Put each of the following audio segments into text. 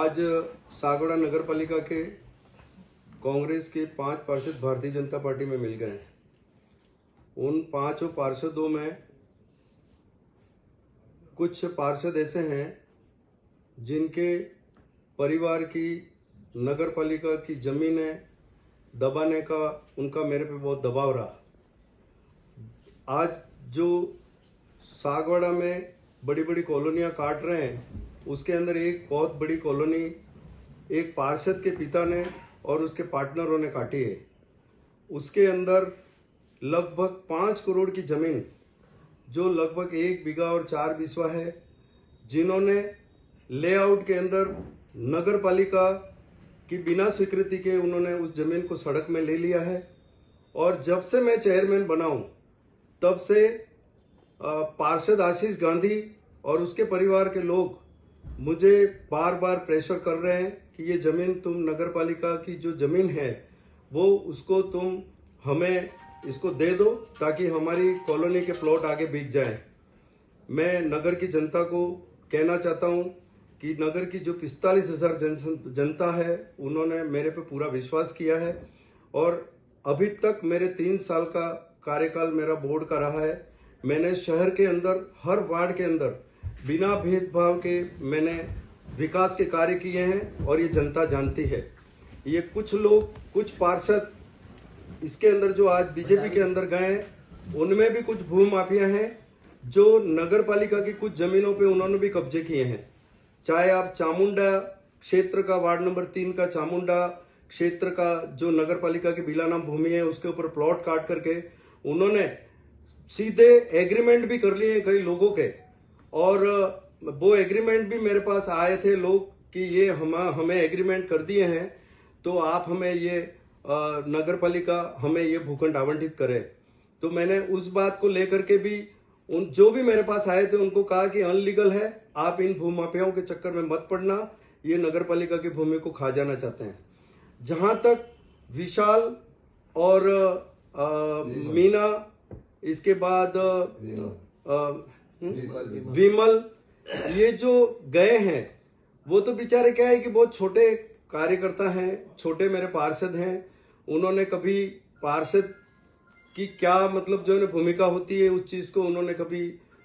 आज सागवाड़ा नगर पालिका के कांग्रेस के 5 पार्षद भारतीय जनता पार्टी में मिल गए हैं। उन 5 पार्षदों में कुछ पार्षद ऐसे हैं जिनके परिवार की नगर पालिका की जमीनें दबाने का उनका मेरे पे बहुत दबाव रहा। आज जो सागवाड़ा में बड़ी बड़ी कॉलोनियां काट रहे हैं, उसके अंदर एक बहुत बड़ी कॉलोनी एक पार्षद के पिता ने और उसके पार्टनरों ने काटी है। उसके अंदर लगभग 5 करोड़ की जमीन, जो लगभग 1 बीघा और 4 बिस्वा है, जिन्होंने लेआउट के अंदर नगर पालिका की बिना स्वीकृति के उन्होंने उस जमीन को सड़क में ले लिया है। और जब से मैं चेयरमैन बना हूं, तब से पार्षद आशीष गांधी और उसके परिवार के लोग मुझे बार बार प्रेशर कर रहे हैं कि ये जमीन तुम नगर पालिका की जो जमीन है वो उसको तुम हमें इसको दे दो ताकि हमारी कॉलोनी के प्लॉट आगे बिक जाएं। मैं नगर की जनता को कहना चाहता हूं कि नगर की जो 45,000 जनता है, उन्होंने मेरे पे पूरा विश्वास किया है और अभी तक मेरे 3 साल का कार्यकाल मेरा बोर्ड का रहा है। मैंने शहर के अंदर हर वार्ड के अंदर बिना भेदभाव के मैंने विकास के कार्य किए हैं और ये जनता जानती है। ये कुछ लोग, कुछ पार्षद इसके अंदर जो आज बीजेपी के अंदर गए हैं, उनमें भी कुछ भू माफिया हैं जो नगर पालिका की कुछ जमीनों पे उन्होंने भी कब्जे किए हैं। चाहे आप चामुंडा क्षेत्र का वार्ड नंबर 3 का चामुंडा क्षेत्र का जो नगर पालिका की बिलानाम भूमि है, उसके ऊपर प्लॉट काट करके उन्होंने सीधे एग्रीमेंट भी कर लिए कई लोगों के, और वो एग्रीमेंट भी मेरे पास आए थे लोग कि ये हमें एग्रीमेंट कर दिए हैं तो आप हमें ये नगर पालिका हमें ये भूखंड आवंटित करे। तो मैंने उस बात को लेकर के भी उन जो भी मेरे पास आए थे उनको कहा कि अनलीगल है, आप इन भूमाफियाओं के चक्कर में मत पड़ना, ये नगर पालिका की भूमि को खा जाना चाहते हैं। जहां तक विशाल और मीना, इसके बाद विमल, ये जो गए हैं वो तो बेचारे क्या है कि बहुत छोटे कार्यकर्ता हैं, छोटे मेरे पार्षद हैं। उन्होंने कभी पार्षद की क्या मतलब जो है भूमिका होती है उस चीज को उन्होंने कभी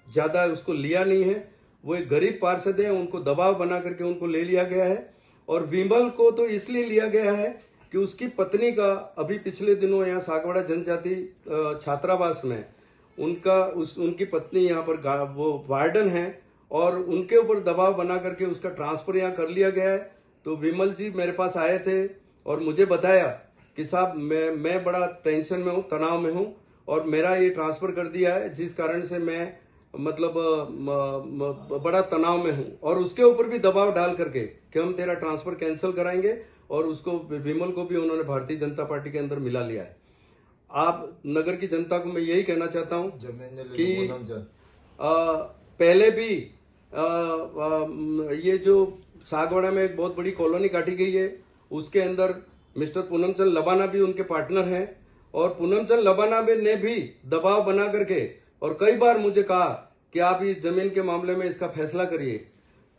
ज्यादा उसको लिया नहीं है। वो एक गरीब पार्षद है, उनको दबाव बना करके उनको ले लिया गया है। और विमल को तो इसलिए लिया गया है कि उसकी पत्नी का अभी पिछले दिनों यहाँ सागवाड़ा जनजाति छात्रावास में उनकी पत्नी यहाँ पर वो वार्डन है और उनके ऊपर दबाव बना करके उसका ट्रांसफर यहाँ कर लिया गया है। तो विमल जी मेरे पास आए थे और मुझे बताया कि साहब मैं बड़ा टेंशन में हूँ, तनाव में हूँ और मेरा ये ट्रांसफर कर दिया है, जिस कारण से मैं मतलब बड़ा तनाव में हूँ। और उसके ऊपर भी दबाव डाल करके कि हम तेरा ट्रांसफर कैंसिल कराएंगे, और उसको विमल को भी उन्होंने भारतीय जनता पार्टी के अंदर मिला लिया है। आप नगर की जनता को मैं यही कहना चाहता हूँ कि पहले भी ये जो सागवाड़ा में एक बहुत बड़ी कॉलोनी काटी गई है, उसके अंदर मिस्टर पूनमचंद लबाना भी उनके पार्टनर हैं। और पूनमचंद लबाना ने भी दबाव बना करके और कई बार मुझे कहा कि आप इस जमीन के मामले में इसका फैसला करिए।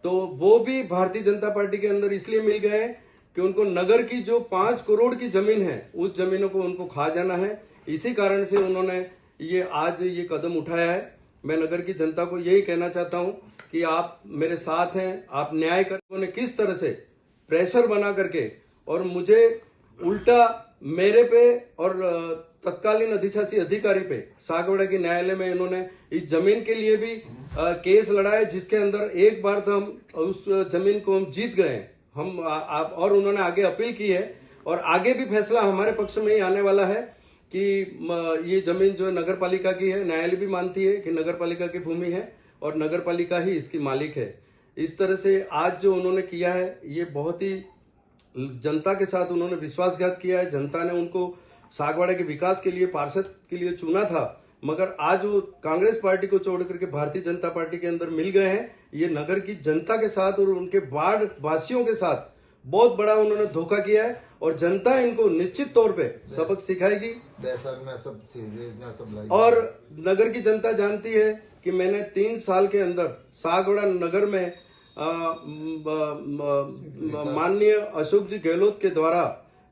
तो वो भी भारतीय जनता पार्टी के अंदर इसलिए मिल गए हैं कि उनको नगर की जो 5 करोड़ की जमीन है, उस जमीनों को उनको खा जाना है। इसी कारण से उन्होंने ये आज ये कदम उठाया है। मैं नगर की जनता को यही कहना चाहता हूं कि आप मेरे साथ हैं, आप न्याय करने ने किस तरह से प्रेशर बना करके और मुझे उल्टा मेरे पे और तत्कालीन अधिशासी अधिकारी पे सागवाड़ा की न्यायालय में इन्होंने इस जमीन के लिए भी केस लड़ा है, जिसके अंदर एक बार तो हम उस जमीन को हम जीत गए हम और उन्होंने आगे अपील की है और आगे भी फैसला हमारे पक्ष में ही आने वाला है कि ये जमीन जो नगर पालिका की है। न्यायालय भी मानती है कि नगर पालिका की भूमि है और नगर पालिका ही इसकी मालिक है। इस तरह से आज जो उन्होंने किया है, ये बहुत ही जनता के साथ उन्होंने विश्वासघात किया है। जनता ने उनको सागवाड़ा के विकास के लिए पार्षद के लिए चुना था, मगर आज वो कांग्रेस पार्टी को छोड़ करके भारतीय जनता पार्टी के अंदर मिल गए हैं। ये नगर की जनता के साथ और उनके वार्ड वासियों के साथ बहुत बड़ा उन्होंने धोखा किया है और जनता इनको निश्चित तौर पे सबक सिखाएगी। और नगर की जनता जानती है कि मैंने 3 साल के अंदर सागवाड़ा नगर में माननीय अशोक जी गहलोत के द्वारा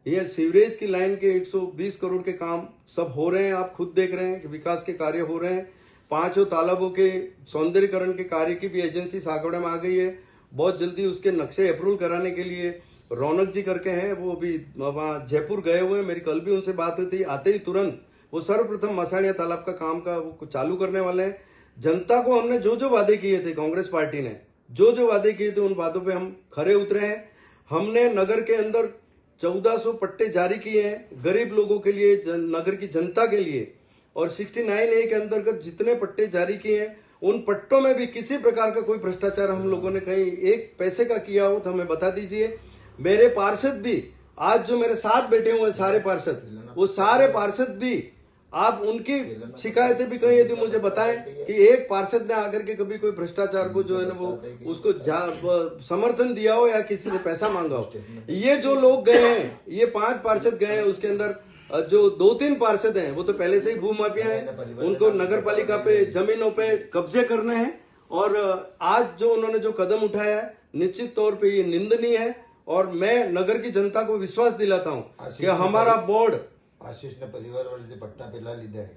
ये सीवरेज की लाइन के 120 करोड़ के काम सब हो रहे हैं। आप खुद देख रहे हैं कि विकास के कार्य हो रहे हैं। 5 तालाबों के सौंदर्यीकरण के कार्य की भी एजेंसी सागौड़े में आ गई है। बहुत जल्दी उसके नक्शे अप्रूव कराने के लिए रौनक जी करके हैं, वो भी वहाँ जयपुर गए हुए हैं। मेरी कल भी उनसे बात हुई थी। आते ही तुरंत वो सर्वप्रथम मसाणिया तालाब का काम का वो चालू करने वाले हैं। जनता को हमने जो जो वादे किए थे, कांग्रेस पार्टी ने जो जो वादे किए थे, उन वादों पे हम खरे उतरे हैं। हमने नगर के अंदर 1400 पट्टे जारी किए हैं गरीब लोगों के लिए, नगर की जनता के लिए। और 69A के अंतर्गत जितने पट्टे जारी किए हैं, उन पट्टों में भी किसी प्रकार का कोई भ्रष्टाचार हम लोगों ने कहीं एक पैसे का किया हो तो हमें बता दीजिए। मेरे पार्षद भी आज जो मेरे साथ बैठे हुए हैं सारे पार्षद, वो सारे पार्षद भी आप उनकी शिकायतें भी कहीं यदि मुझे बताएं कि एक पार्षद ने आकर के कभी कोई भ्रष्टाचार को जो है ना वो उसको समर्थन दिया हो या किसी से पैसा मांगा हो। ये जो लोग गए हैं, ये 5 पार्षद गए हैं, उसके अंदर जो 2-3 पार्षद हैं वो तो पहले से ही भूमाफिया हैं। उनको नगर पालिका पे जमीनों पे कब्जे करने हैं। और आज जो उन्होंने जो कदम उठाया है निश्चित तौर पे ये निंदनीय है। और मैं नगर की जनता को विश्वास दिलाता हूं कि हमारा बोर्ड, आशीष ने परिवार वर्ग से पट्टा पहला लीधा है,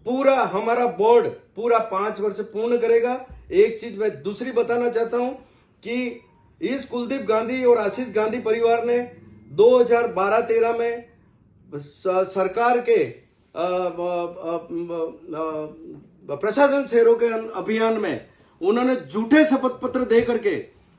पूरा हमारा बोर्ड पूरा 5 वर्ष पूर्ण करेगा। एक चीज मैं दूसरी बताना चाहता हूं कि इस कुलदीप गांधी और आशीष गांधी परिवार ने 2012-13 में सरकार के प्रशासन शहरों के अभियान में उन्होंने झूठे शपथ पत्र दे करके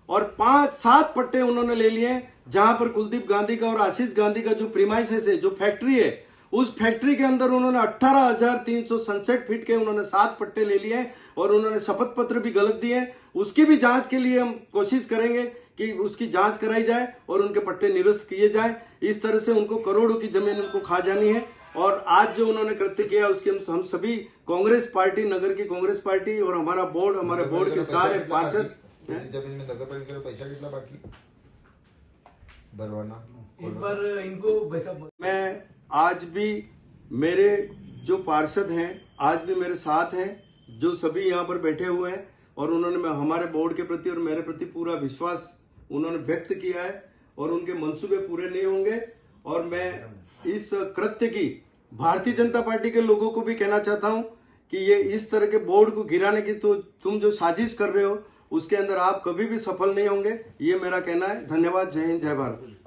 और 5-7 पट्टे उन्होंने ले लिए, जहां पर कुलदीप गांधी का और आशीष गांधी का जो प्रीमाइसेस है, जो फैक्ट्री है, उस फैक्ट्री के अंदर उन्होंने 18,300 सनसेट फीट के उन्होंने 7 पट्टे ले लिए और उन्होंने शपथ पत्र भी गलत दिए। उसकी भी जांच के लिए हम कोशिश करेंगे कि उसकी जांच कराई जाए और उनके पट्टे निरस्त किए जाए। इस तरह से उनको करोड़ों की जमीन उनको खा जानी है। और आज जो उन्होंने कृत्य किया उसके हम सभी कांग्रेस पार्टी, नगर की कांग्रेस पार्टी और हमारा बोर्ड, हमारे बोर्ड के सारे पार्षद, जमीन में नगर पालिका पैसा कितना बाकी भरवाना, एक बार इनको मैं आज भी मेरे जो पार्षद हैं आज भी मेरे साथ हैं, जो सभी यहाँ पर बैठे हुए हैं और उन्होंने हमारे बोर्ड के प्रति और मेरे प्रति पूरा विश्वास उन्होंने व्यक्त किया है और उनके मंसूबे पूरे नहीं होंगे। और मैं इस कृत्य की भारतीय जनता पार्टी के लोगों को भी कहना चाहता हूं कि ये इस तरह के बोर्ड को गिराने की तो तुम जो साजिश कर रहे हो उसके अंदर आप कभी भी सफल नहीं होंगे, ये मेरा कहना है। धन्यवाद। जय हिंद, जय भारत।